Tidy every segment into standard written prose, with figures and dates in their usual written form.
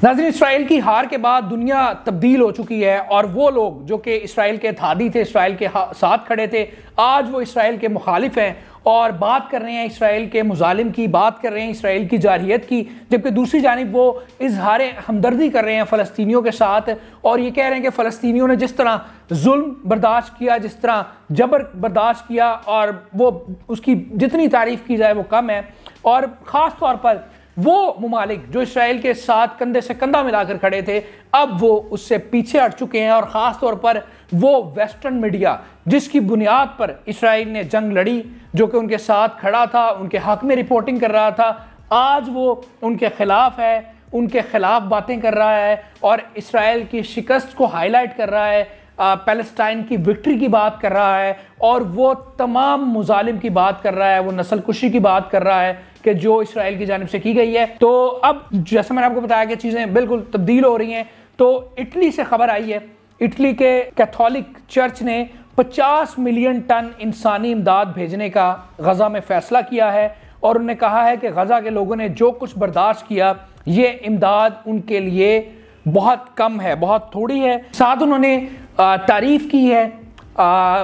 नाज़रीन, इसराइल की हार के बाद दुनिया तब्दील हो चुकी है और वो लोग जो कि इसराइल के इत्तेहादी थे, इसराइल के साथ खड़े थे, आज वो इसराइल के मुखालिफ हैं और बात कर रहे हैं इसराइल के मुजालिम की, बात कर रहे हैं इसराइल की जारहियत की, जबकि दूसरी जानिब वो इजहार हमदर्दी कर रहे हैं फ़लस्तीनियों के साथ और ये कह रहे हैं कि फ़लस्तीनियों ने जिस तरह जुल्म बर्दाश्त किया, जिस तरह जबर बर्दाश्त किया और वो उसकी जितनी तारीफ़ की जाए वो कम है। और ख़ास तौर पर वो मुमालिक जो इसराइल के साथ कंधे से कंधा मिलाकर खड़े थे, अब वो उससे पीछे हट चुके हैं और ख़ास तौर पर वो वेस्टर्न मीडिया जिसकी बुनियाद पर इसराइल ने जंग लड़ी, जो कि उनके साथ खड़ा था, उनके हक में रिपोर्टिंग कर रहा था, आज वो उनके खिलाफ है, उनके खिलाफ बातें कर रहा है और इसराइल की शिकस्त को हाईलाइट कर रहा है, पैलेस्टाइन की विक्ट्री की बात कर रहा है और वो तमाम मुजालिम की बात कर रहा है, वो नस्ल कुशी की बात कर रहा है कि जो इसराइल की जानिब से की गई है। तो अब जैसे मैंने आपको बताया कि चीज़ें बिल्कुल तब्दील हो रही हैं, तो इटली से खबर आई है, इटली के कैथोलिक चर्च ने 50 मिलियन टन इंसानी इमदाद भेजने का गज़ा में फ़ैसला किया है और उन्होंने कहा है कि गज़ा के लोगों ने जो कुछ बर्दाश्त किया, ये इमदाद उनके लिए बहुत कम है, बहुत थोड़ी है। साथ उन्होंने तारीफ़ की है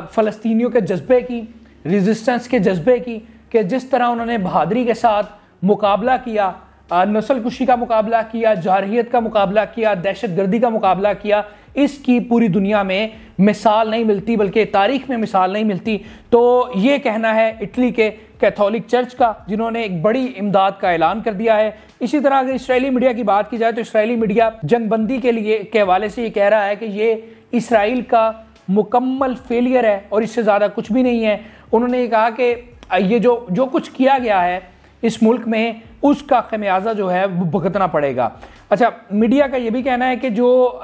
फ़लस्तीनियों के जज्बे की, रेजिस्टेंस के जज्बे की, कि जिस तरह उन्होंने बहादरी के साथ मुकाबला किया, नस्ल कुशी का मुकाबला किया, जारहियत का मुकाबला किया, दहशत गर्दी का मुकाबला किया, इसकी पूरी दुनिया में मिसाल नहीं मिलती, बल्कि तारीख में मिसाल नहीं मिलती। तो ये कहना है इटली के कैथोलिक चर्च का, जिन्होंने एक बड़ी इमदाद का ऐलान कर दिया है। इसी तरह अगर इसराइली मीडिया की बात की जाए तो इसराइली मीडिया जंगबंदी के हवाले से ये कह रहा है कि ये इसराइल का मुकम्मल फेलियर है और इससे ज़्यादा कुछ भी नहीं है। उन्होंने कहा कि ये जो कुछ किया गया है इस मुल्क में, उसका खमियाजा जो है वो भुगतना पड़ेगा। अच्छा, मीडिया का ये भी कहना है कि जो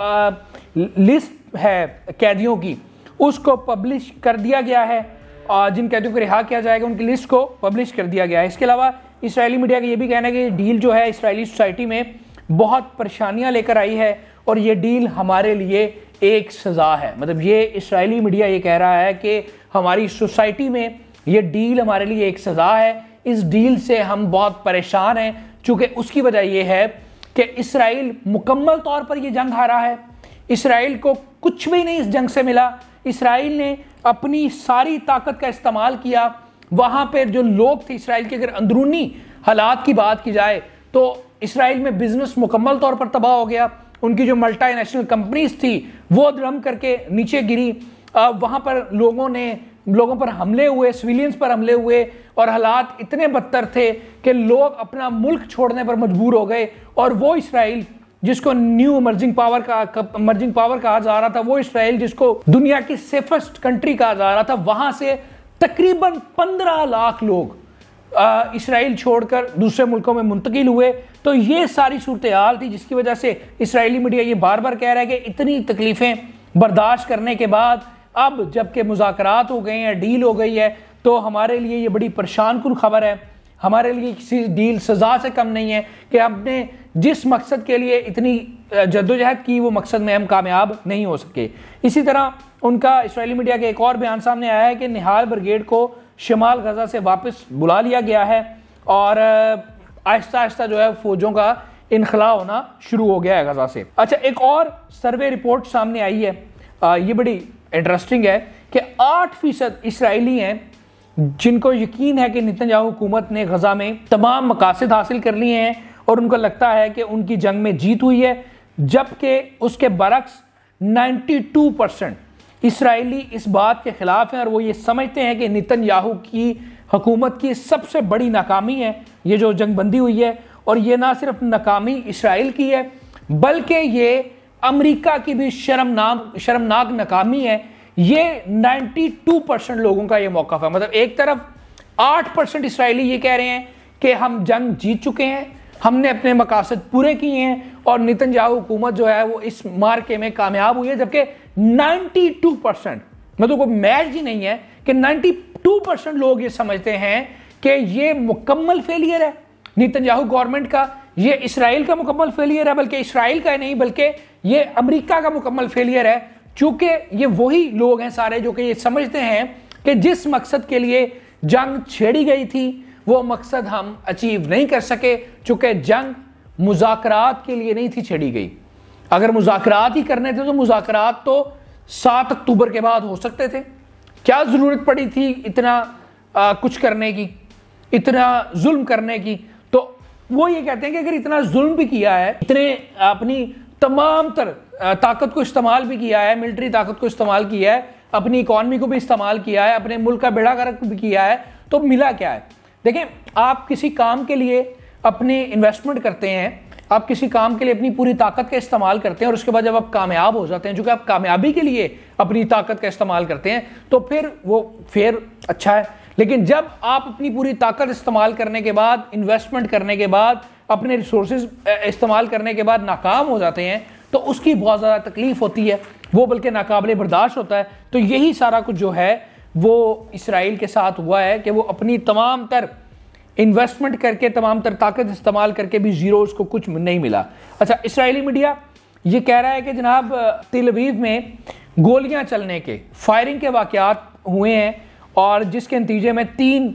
लिस्ट है कैदियों की, उसको पब्लिश कर दिया गया है, जिन कैदियों को रिहा किया जाएगा उनकी लिस्ट को पब्लिश कर दिया गया है। इसके अलावा इसराइली मीडिया का ये भी कहना है कि डील जो है इसराइली सोसाइटी में बहुत परेशानियाँ लेकर आई है और ये डील हमारे लिए एक सज़ा है। मतलब ये इसराइली मीडिया ये कह रहा है कि हमारी सोसाइटी में ये डील हमारे लिए एक सज़ा है, इस डील से हम बहुत परेशान हैं, चूँकि उसकी वजह यह है कि इसराइल मुकम्मल तौर पर यह जंग हारा है, इसराइल को कुछ भी नहीं इस जंग से मिला, इसराइल ने अपनी सारी ताकत का इस्तेमाल किया। वहाँ पर जो लोग थे इसराइल के, अगर अंदरूनी हालात की बात की जाए तो इसराइल में बिजनेस मुकम्मल तौर पर तबाह हो गया, उनकी जो मल्टीनेशनल कंपनीज थी वो धड़म करके नीचे गिरी, वहाँ पर लोगों पर हमले हुए, सिविलियंस पर हमले हुए और हालात इतने बदतर थे कि लोग अपना मुल्क छोड़ने पर मजबूर हो गए। और वो इसराइल जिसको न्यू इमर्जिंग पावर कहा जा रहा था, वो इसराइल जिसको दुनिया की सेफेस्ट कंट्री कहा जा रहा था, वहाँ से तकरीबन 15 लाख लोग इसराइल छोड़कर दूसरे मुल्कों में मुंतकिल हुए। तो ये सारी सूरत हाल थी जिसकी वजह से इसराइली मीडिया ये बार बार कह रहा है कि इतनी तकलीफ़ें बर्दाश्त करने के बाद अब जबकि मुज़ाकरात हो गए हैं, डील हो गई है, तो हमारे लिए ये बड़ी परेशान कुन खबर है। हमारे लिए किसी डील सज़ा से कम नहीं है कि हमने जिस मकसद के लिए इतनी जद्दोजहद की वो मकसद में हम कामयाब नहीं हो सके। इसी तरह उनका इसराइली मीडिया के एक और बयान सामने आया है कि निहाल ब्रिगेड को शिमाल गजा से वापस बुला लिया गया है और आहिस्ता आहिस्ता जो है फौजों का इनखला होना शुरू हो गया है गजा से। अच्छा, एक और सर्वे रिपोर्ट सामने आई है, ये बड़ी इंटरेस्टिंग है कि 8% इसराइली हैं जिनको यकीन है कि नेतन्याहू हुकूमत ने गजा में तमाम मकासद हासिल कर लिए हैं और उनको लगता है कि उनकी जंग में जीत हुई है, जबकि उसके बरक्स 92% इसराइली इस बात के खिलाफ हैं और वो ये समझते हैं कि नेतन्याहू की हुकूमत की सबसे बड़ी नाकामी है ये जो जंगबंदी हुई है। और ये ना सिर्फ नाकामी इसराइल की है बल्कि ये अमेरिका की भी शर्मनाक नाकामी है। ये 92% लोगों का ये मौक़िफ़ है। मतलब एक तरफ 8% इसराइली ये कह रहे हैं कि हम जंग जीत चुके हैं, हमने अपने मकासद पूरे किए हैं और नेतन्याहू हुकूमत जो है वो इस मार्के में कामयाब हुई है, जबकि 92% मतलब कोई मैच ही नहीं है कि 92% लोग ये समझते हैं कि ये मुकम्मल फेलियर है नेतन्याहू गवर्नमेंट का, ये इसराइल का मुकम्मल फेलियर है, बल्कि इसराइल का नहीं बल्कि ये अमेरिका का मुकम्मल फेलियर है। चूँकि ये वही लोग हैं सारे जो कि ये समझते हैं कि जिस मकसद के लिए जंग छेड़ी गई थी वो मकसद हम अचीव नहीं कर सके, चूँकि जंग मुज़ाकरात के लिए नहीं थी छेड़ी गई। अगर मुज़ाकरात ही करने थे तो मुज़ाकरात तो 7 अक्टूबर के बाद हो सकते थे। क्या ज़रूरत पड़ी थी इतना कुछ करने की, इतना जुल्म करने की? तो वो ये कहते हैं कि अगर इतना जुल्म भी किया है, इतने अपनी तमाम ताकत को इस्तेमाल भी किया है, मिलिट्री ताकत को इस्तेमाल किया है, अपनी इकॉनमी को भी इस्तेमाल किया है, अपने मुल्क का बेड़ा गर्क भी किया है, तो मिला क्या है? देखें, आप किसी काम के लिए अपने इन्वेस्टमेंट करते हैं, आप किसी काम के लिए अपनी पूरी ताकत का इस्तेमाल करते हैं, और उसके बाद जब आप कामयाब हो जाते हैं, जो कि आप कामयाबी के लिए अपनी ताकत का इस्तेमाल करते हैं, तो फिर वो फेयर अच्छा है। लेकिन जब आप अपनी पूरी ताकत इस्तेमाल करने के बाद, इन्वेस्टमेंट करने के बाद, अपने रिसोर्सेज इस्तेमाल करने के बाद नाकाम हो जाते हैं, तो उसकी बहुत ज़्यादा तकलीफ होती है, वो बल्कि नाकाबिले बर्दाश्त होता है। तो यही सारा कुछ जो है वो इसराइल के साथ हुआ है कि वो अपनी तमाम तर इन्वेस्टमेंट करके, तमाम तर ताकत इस्तेमाल करके भी ज़ीरो, उसको कुछ नहीं मिला। अच्छा, इसराइली मीडिया ये कह रहा है कि जनाब तेल अवीव में गोलियां चलने के, फायरिंग के वाक़यात हुए हैं, और जिसके नतीजे में 3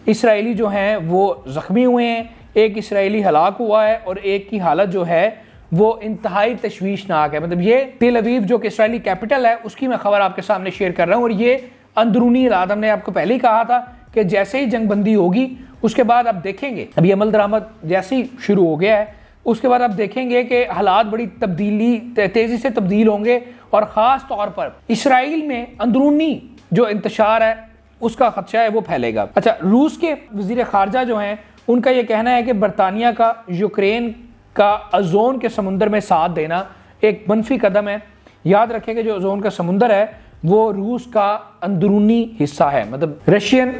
इसराइली जो हैं वो ज़ख्मी हुए हैं, एक इसराइली हलाक हुआ है और एक की हालत जो है वो इंतहाई तशवीशनाक है। मतलब ये तेल अवीव जो कि इसराइली कैपिटल है, उसकी मैं खबर आपके सामने शेयर कर रहा हूँ। और ये अंदरूनी हालात, हमने आपको पहले ही कहा था कि जैसे ही जंगबंदी होगी उसके बाद आप देखेंगे, अभी अमल दरामद जैसे ही शुरू हो गया है, उसके बाद आप देखेंगे कि हालात बड़ी तेज़ी से तब्दील होंगे, और ख़ास तौर पर इसराइल में अंदरूनी जो इंतशार है उसका खदशा है वो फैलेगा। अच्छा, रूस के वज़ीर ख़ारजा जो हैं उनका ये कहना है कि बरतानिया का यूक्रेन का अज़ोन के समुंदर में साथ देना एक मनफी कदम है। याद रखें कि जो अज़ोन का समुंदर है वो रूस का अंदरूनी हिस्सा है। मतलब रशियन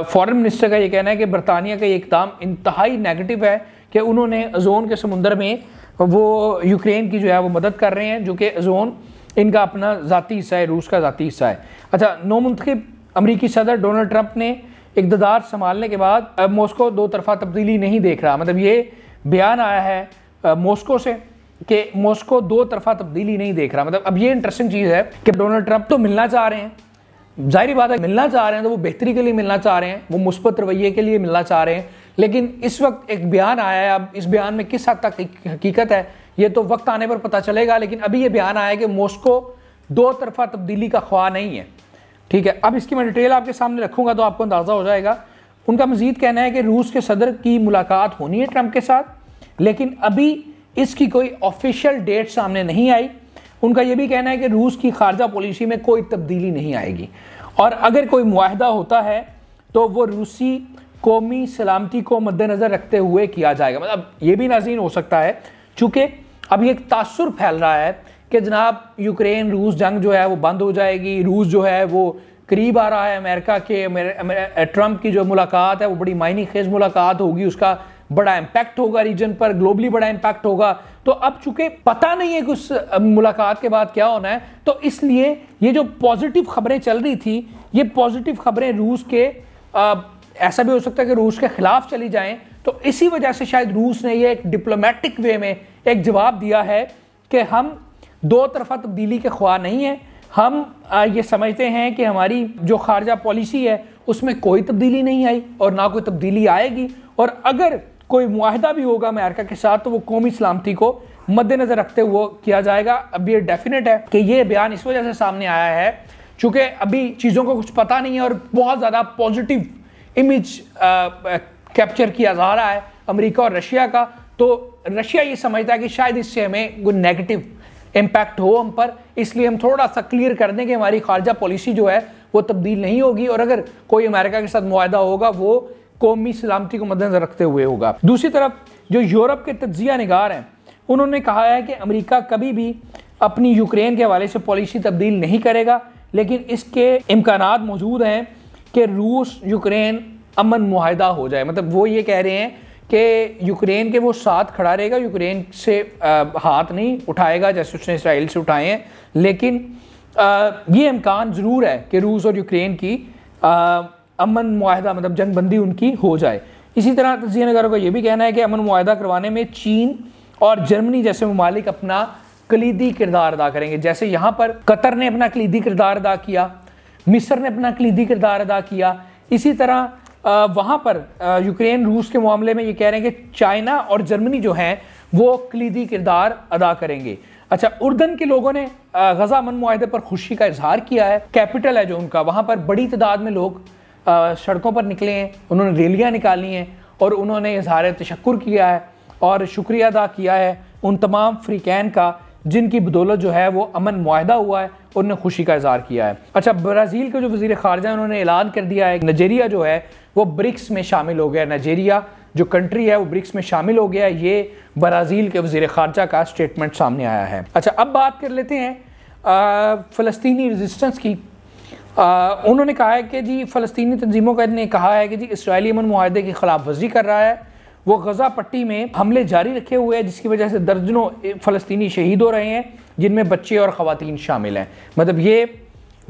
फॉरेन मिनिस्टर का ये कहना है कि बरतानिया का ये इक़दाम इंतहाई नेगेटिव है कि उन्होंने अज़ोन के समुंदर में वो यूक्रेन की जो है वो मदद कर रहे हैं, जो कि अज़ोन इनका अपना ज़ाती हिस्सा है, रूस का ज़ाती हिस्सा है। अच्छा, नौमुंतखब अमरीकी सदर डोनाल्ड ट्रंप ने इक़्तिदार संभालने के बाद अब मॉस्को दो तरफा तब्दीली नहीं देख रहा। मतलब ये बयान आया है मॉस्को से कि मॉस्को दो तरफा तब्दीली नहीं देख रहा। मतलब अब ये इंटरेस्टिंग चीज़ है कि डोनाल्ड ट्रंप तो मिलना चाह रहे हैं, जाहिर बात है मिलना चाह रहे हैं, तो वो बेहतरी के लिए मिलना चाह रहे हैं, वो मुस्बत रवैये के लिए मिलना चाह रहे हैं। लेकिन इस वक्त एक बयान आया है, अब इस बयान में किस हद तक हकीकत है ये तो वक्त आने पर पता चलेगा। लेकिन अभी ये बयान आया है कि मॉस्को दो तरफा तब्दीली का ख्वाह नहीं है। ठीक है, अब इसकी मैं डिटेल आपके सामने रखूंगा तो आपको अंदाज़ा हो जाएगा। उनका मजीद कहना है कि रूस के सदर की मुलाकात होनी है ट्रंप के साथ, लेकिन अभी इसकी कोई ऑफिशियल डेट सामने नहीं आई। उनका यह भी कहना है कि रूस की खारजा पॉलिसी में कोई तब्दीली नहीं आएगी, और अगर कोई मुआहदा होता है तो वो रूसी कौमी सलामती को मद्देनज़र रखते हुए किया जाएगा। मतलब ये भी नाज़रीन हो सकता है, चूँकि अभी एक तासुर फैल रहा है कि जनाब यूक्रेन रूस जंग जो है वो बंद हो जाएगी, रूस जो है वो करीब आ रहा है अमेरिका के, ट्रंप की जो मुलाकात है वो बड़ी मायने खेज मुलाकात होगी, उसका बड़ा इम्पैक्ट होगा रीजन पर, ग्लोबली बड़ा इम्पैक्ट होगा। तो अब चूंकि पता नहीं है कि उस मुलाकात के बाद क्या होना है, तो इसलिए ये जो पॉजिटिव खबरें चल रही थी, ये पॉजिटिव खबरें रूस के ऐसा भी हो सकता है कि रूस के खिलाफ चली जाएं। तो इसी वजह से शायद रूस ने ये एक डिप्लोमेटिक वे में एक जवाब दिया है कि हम दो तरफा तब्दीली के ख्वाह नहीं है, हम ये समझते हैं कि हमारी जो खारजा पॉलिसी है उसमें कोई तब्दीली नहीं आई और ना कोई तब्दीली आएगी, और अगर कोई मुआहदा भी होगा अमेरिका के साथ तो वो कौमी सलामती को मद्देनजर रखते हुए किया जाएगा। अब ये डेफिनेट है कि ये बयान इस वजह से सामने आया है चूंकि अभी चीज़ों को कुछ पता नहीं है और बहुत ज़्यादा पॉजिटिव इमेज कैप्चर किया जा रहा है अमेरिका और रशिया का। तो रशिया ये समझता है कि शायद इससे हमें कोई नेगेटिव इम्पैक्ट हो हम पर, इसलिए हम थोड़ा सा क्लियर कर दें कि हमारी खारजा पॉलिसी जो है वो तब्दील नहीं होगी, और अगर कोई अमेरिका के साथ मुआहदा होगा वो कौमी सलामती को मद्देनजर रखते हुए होगा। दूसरी तरफ जो यूरोप के तज्जिया निगार हैं उन्होंने कहा है कि अमेरिका कभी भी अपनी यूक्रेन के हवाले से पॉलिसी तब्दील नहीं करेगा, लेकिन इसके इम्कानात मौजूद हैं कि रूस यूक्रेन अमन मुआहदा हो जाए। मतलब वो ये कह रहे हैं कि यूक्रेन के वो साथ खड़ा रहेगा, यूक्रेन से हाथ नहीं उठाएगा जैसे उसने इसराइल से उठाए हैं, लेकिन ये इम्कान ज़रूर है कि रूस और यूक्रेन की अमन मुआहदा मतलब जंगबंदी उनकी हो जाए। इसी तरह तज्जिया नगारों का ये भी कहना है कि अमन मुआहदा करवाने में चीन और जर्मनी जैसे ममालिक अपना कलीदी किरदार अदा करेंगे। जैसे यहाँ पर कतर ने अपना कलीदी किरदार अदा किया, मिस्र ने अपना कलीदी किरदार अदा किया, इसी तरह वहाँ पर यूक्रेन रूस के मामले में ये कह रहे हैं कि चाइना और जर्मनी जो हैं वो कलीदी किरदार अदा करेंगे। अच्छा, उर्दन के लोगों ने गजा अमन मुआहदे पर खुशी का इजहार किया है। कैपिटल है जो उनका, वहाँ पर बड़ी तादाद में लोग सड़कों पर निकले हैं, उन्होंने रैलियाँ निकाली हैं और उन्होंने इजहार तशक्कुर किया है और शुक्रिया अदा किया है उन तमाम फ्रीकैन का जिनकी बदौलत जो है वो अमन मुआहदा हुआ है, उन्होंने खुशी का इजहार किया है। अच्छा, ब्राज़ील के जो वज़ीर ख़ारजा उन्होंने ऐलान कर दिया है नाइजीरिया जो है वो ब्रिक्स में शामिल हो गया। नाइजीरिया जो कंट्री है वो ब्रिक्स में शामिल हो गया। ये ब्राज़ील के वज़ीर ख़ारजा का स्टेटमेंट सामने आया है। अच्छा, अब बात कर लेते हैं फ़लस्तीनी रेजिस्टेंस की। उन्होंने कहा है कि जी फ़लस्तीनी तंजीमों का ने कहा है कि जी इसराइली अमन मुआहदे की खिलाफ वर्जी कर रहा है, वो गज़ा पट्टी में हमले जारी रखे हुए हैं जिसकी वजह से दर्जनों फ़लस्तीनी शहीद हो रहे हैं जिनमें बच्चे और ख़वातीन शामिल हैं। मतलब ये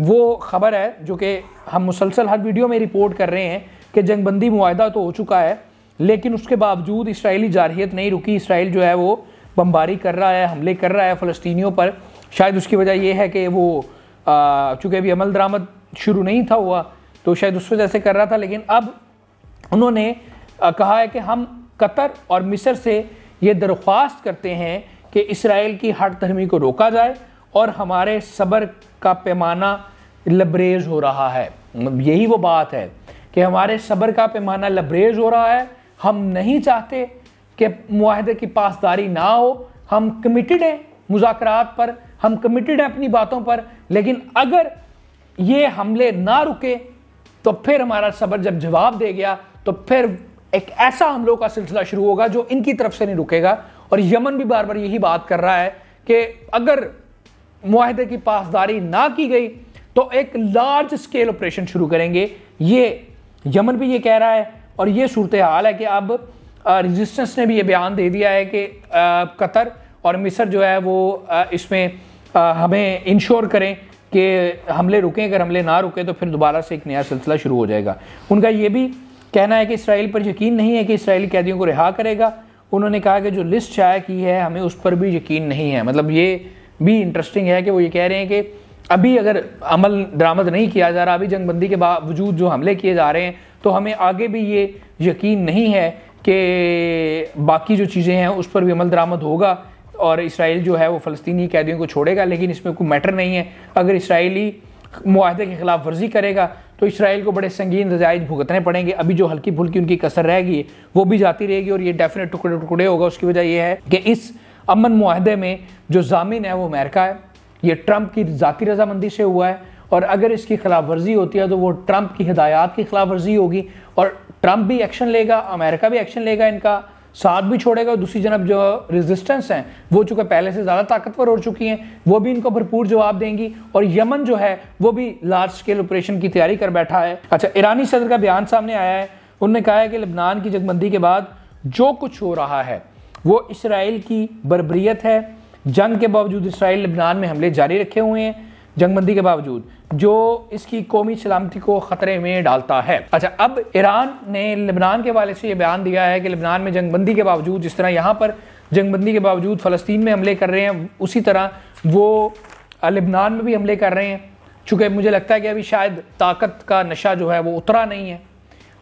वो ख़बर है जो कि हम मुसलसल हर वीडियो में रिपोर्ट कर रहे हैं कि जंगबंदी मुआहदा तो हो चुका है लेकिन उसके बावजूद इसराइली जारहियत नहीं रुकी। इसराइल जो है वो बमबारी कर रहा है, हमले कर रहा है फ़लस्तीनियों पर। शायद उसकी वजह यह है कि वो चूँकि अभी अमल दरामद शुरू नहीं था हुआ तो शायद उस वजह से कर रहा था, लेकिन अब उन्होंने कहा है कि हम कतर और मिस्र से ये दरख्वास्त करते हैं कि इसराइल की हट धर्मी को रोका जाए और हमारे सब्र का पैमाना लबरेज हो रहा है। यही वो बात है कि हमारे सब्र का पैमाना लबरेज हो रहा है। हम नहीं चाहते कि मुआहदे की पासदारी ना हो, हम कमिटेड हैं मुज़ाकरात पर, हम कमिटेड हैं अपनी बातों पर, लेकिन अगर ये हमले ना रुके तो फिर हमारा सब्र जब जवाब दे गया तो फिर एक ऐसा हमलों का सिलसिला शुरू होगा जो इनकी तरफ से नहीं रुकेगा। और यमन भी बार बार यही बात कर रहा है कि अगर मुआहदे की पासदारी ना की गई तो एक लार्ज स्केल ऑपरेशन शुरू करेंगे। ये यमन भी ये कह रहा है और ये सूरत हाल है कि अब रेजिस्टेंस ने भी ये बयान दे दिया है कि कतर और मिस्र जो है वो इसमें हमें इंश्योर करें कि हमले रुकें। अगर हमले ना रुके तो फिर दोबारा से एक नया सिलसिला शुरू हो जाएगा। उनका ये भी कहना है कि इसराइल पर यकीन नहीं है कि इसराइली कैदियों को रिहा करेगा। उन्होंने कहा कि जो लिस्ट शाया की है हमें उस पर भी यकीन नहीं है। मतलब ये भी इंटरेस्टिंग है कि वो ये कह रहे हैं कि अभी अगर अमल दरामद नहीं किया जा रहा, अभी जंगबंदी के बावजूद जो हमले किए जा रहे हैं, तो हमें आगे भी ये यकीन नहीं है कि बाकी जो चीज़ें हैं उस पर भी अमल दरामद होगा और इसराइल जो है वो फ़लस्तीनी कैदियों को छोड़ेगा। लेकिन इसमें कोई मैटर नहीं है, अगर इसराइली मुआहदे के खिलाफ वर्जी करेगा तो इसराइल को बड़े संगीन नजायज भुगतने पड़ेंगे। अभी जो हल्की फुल्की उनकी कसर रह गई वो भी जाती रहेगी और ये डेफिनेट टुकड़े टुकड़े होगा। उसकी वजह यह है कि इस अमन मुआहदे में जो जामिन है वो अमेरिका है। ये ट्रंप की ज़ाती रजामंदी से हुआ है और अगर इसकी खिलाफ वर्जी होती है तो वो ट्रंप की हिदायत की खिलाफ वर्जी होगी और ट्रंप भी एक्शन लेगा, अमेरिका भी एक्शन लेगा, इनका साथ भी छोड़ेगा। और दूसरी जनब जो रेजिस्टेंस हैं वो चूँकि पहले से ज़्यादा ताकतवर हो चुकी हैं, वो भी इनको भरपूर जवाब देंगी और यमन जो है वो भी लार्ज स्केल ऑपरेशन की तैयारी कर बैठा है। अच्छा, ईरानी सदर का बयान सामने आया है। उन्होंने कहा है कि लेबनान की जंगबंदी के बाद जो कुछ हो रहा है वो इसराइल की बर्बरियत है। जंग के बावजूद इसराइल लेबनान में हमले जारी रखे हुए हैं, जंगबंदी के बावजूद, जो इसकी कौमी सलामती को ख़तरे में डालता है। अच्छा, अब ईरान ने लेबनान के हवाले से ये बयान दिया है कि लेबनान में जंगबंदी के बावजूद, जिस तरह यहाँ पर जंगबंदी के बावजूद फ़लस्तीन में हमले कर रहे हैं, उसी तरह वो लेबनान में भी हमले कर रहे हैं। चूँकि मुझे लगता है कि अभी शायद ताकत का नशा जो है वो उतरा नहीं है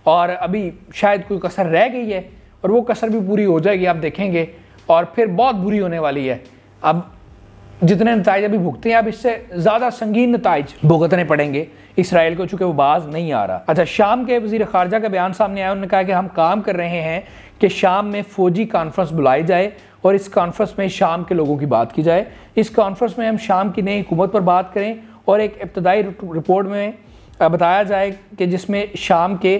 और अभी शायद कोई कसर रह गई है और वो कसर भी पूरी हो जाएगी, आप देखेंगे, और फिर बहुत बुरी होने वाली है। अब जितने नताइज अभी भुगते हैं, अब इससे ज़्यादा संगीन नताइज भुगतने पड़ेंगे इसराइल को, चूँकि वो बाज नहीं आ रहा। अच्छा, शाम के वज़ीर ख़ारजा का बयान सामने आया। उन्होंने कहा कि हम काम कर रहे हैं कि शाम में फ़ौजी कॉन्फ्रेंस बुलाई जाए और इस कॉन्फ्रेंस में शाम के लोगों की बात की जाए। इस कॉन्फ्रेंस में हम शाम की नई हुकूमत पर बात करें और एक इब्तदाई रिपोर्ट में बताया जाए कि जिसमें शाम के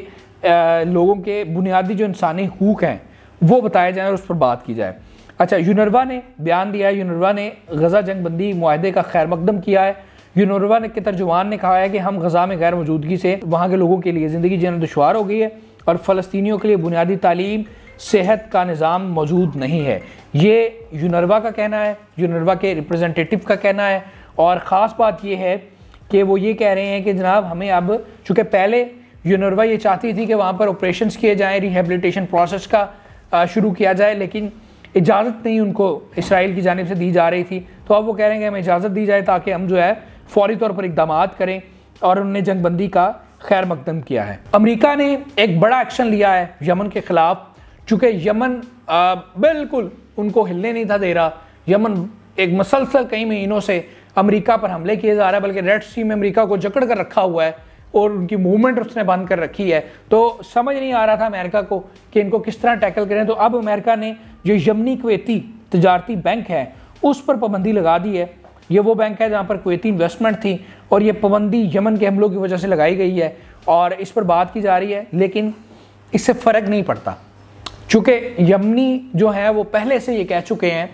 लोगों के बुनियादी जो इंसानी हकूक़ हैं वो बताए जाएँ और उस पर बात की जाए। अच्छा, यूनरवा ने बयान दिया है। यूनरवा ने गज़ा जंगबंदी मुआहदे का खैर मकदम किया है। यूनरवा के तर्जुमान ने कहा है कि हम गज़ा में गैर मौजूदगी से वहाँ के लोगों के लिए ज़िंदगी जीना दुश्वार हो गई है और फ़लस्तीनियों के लिए बुनियादी तालीम, सेहत का निज़ाम मौजूद नहीं है। ये यूनरवा का कहना है, यूनरवा के रिप्रेजेंटेटिव का कहना है। और ख़ास बात यह है कि वो ये कह रहे हैं कि जनाब हमें अब, चूँकि पहले यूनरवा ये चाहती थी कि वहाँ पर ऑपरेशंस किए जाएँ, रिहेबिलिटेशन प्रोसेस का शुरू किया जाए, लेकिन इजाज़त नहीं उनको इसराइल की जानिब से दी जा रही थी। तो अब वो कह रहे हैं कि हमें इजाज़त दी जाए ताकि हम जो है फौरी तौर पर इक़दाम करें और उन्होंने जंगबंदी का खैर मकदम किया है। अमेरिका ने एक बड़ा एक्शन लिया है यमन के ख़िलाफ़, चूँकि यमन बिल्कुल उनको हिलने नहीं था दे रहा। यमन एक मसलसल कई महीनों से अमेरिका पर हमले किए जा रहा है, बल्कि रेड सी में अमेरिका को जकड़ कर रखा हुआ है और उनकी मूवमेंट उसने बंद कर रखी है। तो समझ नहीं आ रहा था अमेरिका को कि इनको किस तरह टैकल करें। तो अब अमेरिका ने जो यमनी कुवैती तजारती बैंक है उस पर पाबंदी लगा दी है। ये वो बैंक है जहाँ पर कुवैती इन्वेस्टमेंट थी और ये पाबंदी यमन के हमलों की वजह से लगाई गई है और इस पर बात की जा रही है, लेकिन इससे फ़र्क नहीं पड़ता, चूँकि यमनी जो है वो पहले से ये कह चुके हैं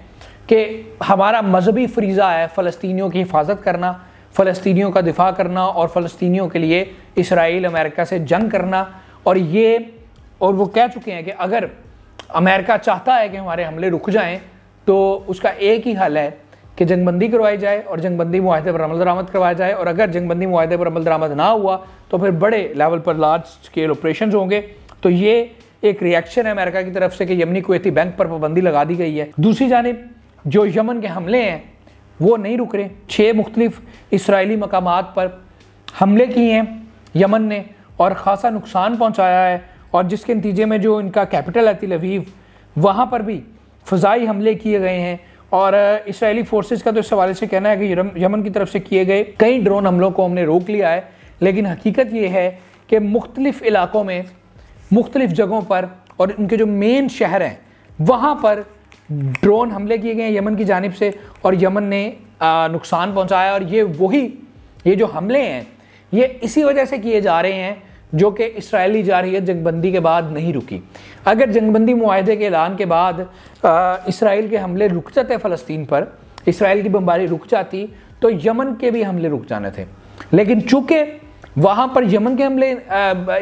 कि हमारा मजहबी फरीज़ा है फ़लस्तीनियों की हिफाजत करना, फ़लस्तीनियों का दिफा करना और फ़लस्तीनियों के लिए इसराइल अमेरिका से जंग करना। और वो कह चुके हैं कि अगर अमेरिका चाहता है कि हमारे हमले रुक जाएं तो उसका एक ही हल है कि जंगबंदी करवाई जाए और जंगबंदी मुआहदे पर अमल दरामद करवाया जाए, और अगर जंगबंदी मुआहदे पर अमल दरामद ना हुआ तो फिर बड़े लेवल पर लार्ज स्केल ऑपरेशन होंगे। तो ये एक रिएक्शन है अमेरिका की तरफ से कि यमनी कुवैती बैंक पर पाबंदी लगा दी गई है। दूसरी जानिब जो यमन के हमले हैं वो नहीं रुक रहे। 6 मुख्तलिफ इसराइली मकामात पर हमले किए हैं यमन ने और ख़ासा नुकसान पहुँचाया है, और जिसके नतीजे में जो इनका कैपिटल है तिल अवीव, वहाँ पर भी फ़ज़ाई हमले किए गए हैं। और इसराइली फोर्सेस का तो इस हवाले से कहना है कि यमन की तरफ से किए गए कई ड्रोन हमलों को हमने रोक लिया है, लेकिन हकीकत ये है कि मुख्तलिफ इलाकों में मुख्तलिफ जगहों पर और उनके जो मेन शहर हैं वहाँ पर ड्रोन हमले किए गए हैं यमन की जानिब से और यमन ने नुकसान पहुँचाया। और ये जो हमले हैं ये इसी वजह से किए जा रहे हैं जो कि इसराइली जारहियत जंगबंदी के बाद नहीं रुकी। अगर जंगबंदी मुआहदे के ऐलान के बाद इसराइल के हमले रुक जाते फ़लस्तीन पर, इसराइल की बमबारी रुक जाती, तो यमन के भी हमले रुक जाने थे। लेकिन चूँकि वहाँ पर यमन के हमले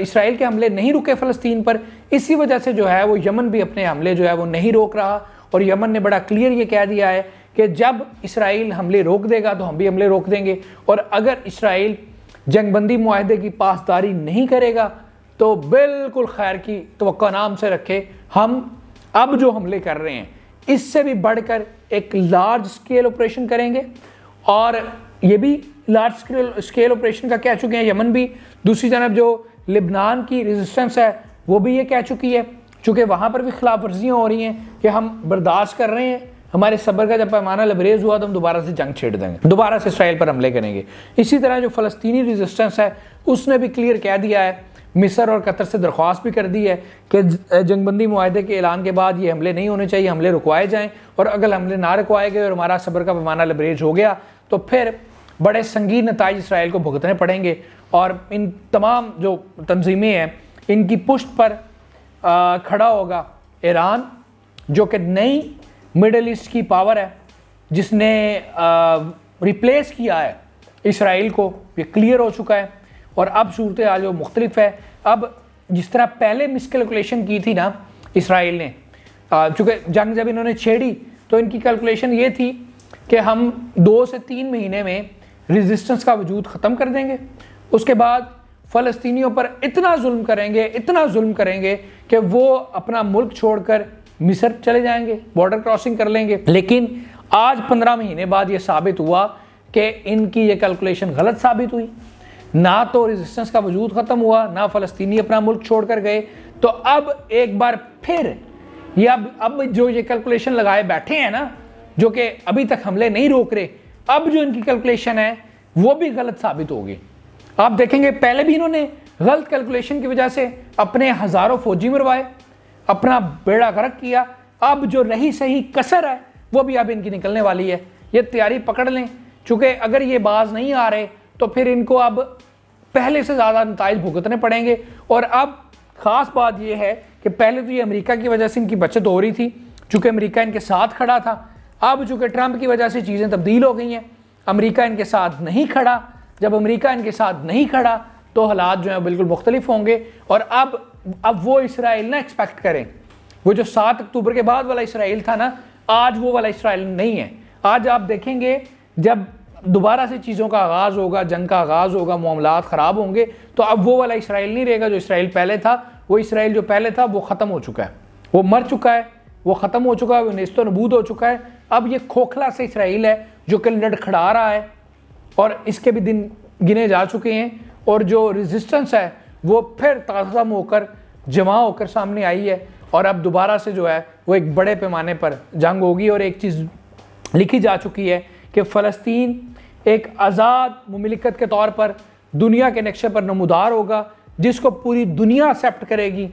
इसराइल के हमले नहीं रुके फ़लस्तीन पर, इसी वजह से जो है वो यमन भी अपने हमले जो है वो नहीं रोक रहा। और यमन ने बड़ा क्लियर ये कह दिया है कि जब इसराइल हमले रोक देगा तो हम भी हमले रोक देंगे, और अगर इसराइल जंगबंदी मुआहदे की पासदारी नहीं करेगा तो बिल्कुल खैर की तवक्को नाम से रखे, हम अब जो हमले कर रहे हैं इससे भी बढ़कर एक लार्ज स्केल ऑपरेशन करेंगे। और ये भी लार्ज स्केल ऑपरेशन का कह चुके हैं यमन भी। दूसरी तरफ जो लिबनान की रेजिस्टेंस है वो भी ये कह चुकी है, चूँकि वहाँ पर भी खिलाफ वर्जियाँ हो रही हैं कि हम बर्दाश्त कर रहे हैं, हमारे सब्र का जब पैमाना लबरेज हुआ तो हम दोबारा से जंग छेड़ देंगे, दोबारा से इसराइल पर हमले करेंगे। इसी तरह जो फ़लस्तीनी रेजिस्टेंस है उसने भी क्लियर कह दिया है, मिस्र और कतर से दरख्वास्त भी कर दी है कि जंगबंदी मुआहदे के ऐलान के बाद ये हमले नहीं होने चाहिए, हमले रुकवाए जाएँ, और अगर हमले ना रुकवाए गए और हमारा सब्र का पैमाना लबरेज हो गया तो फिर बड़े संगीन नताइज इसराइल को भुगतने पड़ेंगे। और इन तमाम जो तंजीमें हैं इनकी पुष्ट पर खड़ा होगा ईरान, जो कि नई मिडल ईस्ट की पावर है जिसने रिप्लेस किया है इसराइल को, ये क्लियर हो चुका है। और अब सूरत हाल जो मुख्तलिफ है, अब जिस तरह पहले मिसकैलकुलेशन की थी ना इसराइल ने, चूँकि जंग जब इन्होंने छेड़ी तो इनकी कैलकुलेशन ये थी कि हम 2 से 3 महीने में रेजिस्टेंस का वजूद ख़त्म कर देंगे, उसके बाद फ़लस्तीनियों पर इतना जुल्म करेंगे कि वो अपना मुल्क छोड़कर मिस्र चले जाएंगे, बॉर्डर क्रॉसिंग कर लेंगे। लेकिन आज 15 महीने बाद ये साबित हुआ कि इनकी ये कैलकुलेशन गलत साबित हुई, ना तो रेजिस्टेंस का वजूद ख़त्म हुआ, ना फ़लस्तीनी अपना मुल्क छोड़ कर गए। तो अब एक बार फिर ये अब जो ये कैलकुलेशन लगाए बैठे हैं ना, जो कि अभी तक हमले नहीं रोक रहे, अब जो इनकी कैलकुलेशन है वो भी गलत साबित होगी। आप देखेंगे पहले भी इन्होंने गलत कैलकुलेशन की वजह से अपने हज़ारों फौजी मरवाए, अपना बेड़ा गर्क किया। अब जो रही सही कसर है वो भी अब इनकी निकलने वाली है, ये तैयारी पकड़ लें। चूँकि अगर ये बाज नहीं आ रहे तो फिर इनको अब पहले से ज़्यादा नताइज भुगतने पड़ेंगे। और अब ख़ास बात यह है कि पहले तो ये अमेरिका की वजह से इनकी बचत हो रही थी, चूँकि अमेरिका इनके साथ खड़ा था। अब चूँकि ट्रंप की वजह से चीज़ें तब्दील हो गई हैं, अमेरिका इनके साथ नहीं खड़ा। जब अमेरिका इनके साथ नहीं खड़ा तो हालात जो हैं बिल्कुल मुख्तलिफ होंगे। और अब वो इसराइल ना एक्सपेक्ट करें, वो जो 7 अक्टूबर के बाद वाला इसराइल था ना, आज वो वाला इसराइल नहीं है। आज आप देखेंगे जब दोबारा से चीज़ों का आगाज़ होगा, जंग का आगाज़ होगा, मामलात ख़राब होंगे, तो अब वो वाला इसराइल नहीं रहेगा जो इसराइल पहले था। वो इसराइल जो पहले था वो ख़त्म हो चुका है, वो मर चुका है, वो ख़त्म हो चुका है, वो नेस्तो नबूद हो चुका है। अब ये खोखला से इसराइल है जो कि लड़खड़ा रहा है और इसके भी दिन गिने जा चुके हैं। और जो रेजिस्टेंस है वो फिर ताज़ा होकर जमा होकर सामने आई है और अब दोबारा से जो है वो वो एक बड़े पैमाने पर जंग होगी। और एक चीज़ लिखी जा चुकी है कि फ़लस्तीन एक आज़ाद मुमलिकत के तौर पर दुनिया के नक्शे पर नमूदार होगा, जिसको पूरी दुनिया एक्सेप्ट करेगी,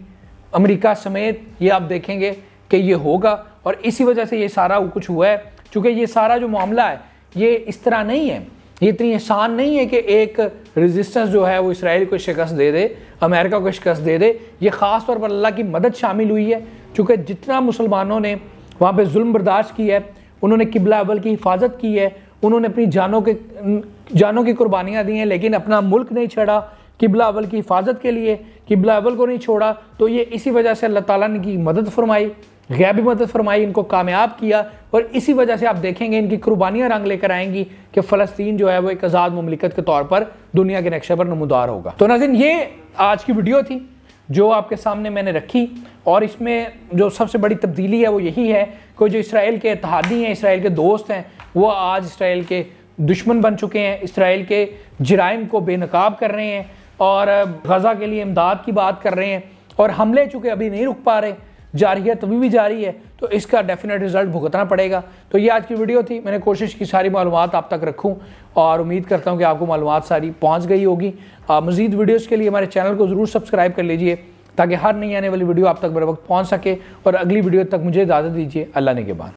अमेरिका समेत। ये आप देखेंगे कि ये होगा और इसी वजह से ये सारा कुछ हुआ है। चूँकि ये सारा जो मामला है ये इस तरह नहीं है, ये इतनी आसान नहीं है कि एक रेजिस्टेंस जो है वो इसराइल को शिकस्त दे दे, अमेरिका को शिकस्त दे दे। ये ख़ास तौर पर अल्लाह की मदद शामिल हुई है, चूँकि जितना मुसलमानों ने वहाँ पे जुल्म बर्दाश्त की है, उन्होंने किबला अव्वल की हिफाजत की है, उन्होंने अपनी जानों की कुर्बानियाँ दी हैं, लेकिन अपना मुल्क नहीं छोड़ा किबला अव्वल की हिफाजत के लिए, किबला अव्वल को नहीं छोड़ा। तो ये इसी वजह से अल्लाह ताला ने की मदद फरमाई, गैबी मदद फरमाई, इनको कामयाब किया। और इसी वजह से आप देखेंगे इनकी कुर्बानियाँ रंग लेकर आएंगी कि फ़लस्तीन जो है वो एक आज़ाद मुमलिकत के तौर पर दुनिया के नक्शे पर नमूदार होगा। तो नाज़रीन, ये आज की वीडियो थी जो आपके सामने मैंने रखी, और इसमें जो सबसे बड़ी तब्दीली है वो यही है कि जो इसराइल के इत्तेहादी हैं, इसराइल के दोस्त हैं, वो आज इसराइल के दुश्मन बन चुके हैं, इसराइल के जराइम को बेनकाब कर रहे हैं और गज़ा के लिए इमदाद की बात कर रहे हैं। और हमले चूँकि अभी नहीं रुक पा रहे, जारियत अभी भी जारी है, तो इसका डेफिनेट रिजल्ट भुगतना पड़ेगा। तो ये आज की वीडियो थी, मैंने कोशिश की सारी मालूमात आप तक रखूं और उम्मीद करता हूं कि आपको मालूमात सारी पहुंच गई होगी। मज़ीद वीडियोस के लिए हमारे चैनल को ज़रूर सब्सक्राइब कर लीजिए ताकि हर नई आने वाली वीडियो आप तक बर वक्त पहुँच सके। और अगली वीडियो तक मुझे इजाज़त दीजिए। अल्लाह ने के बाद।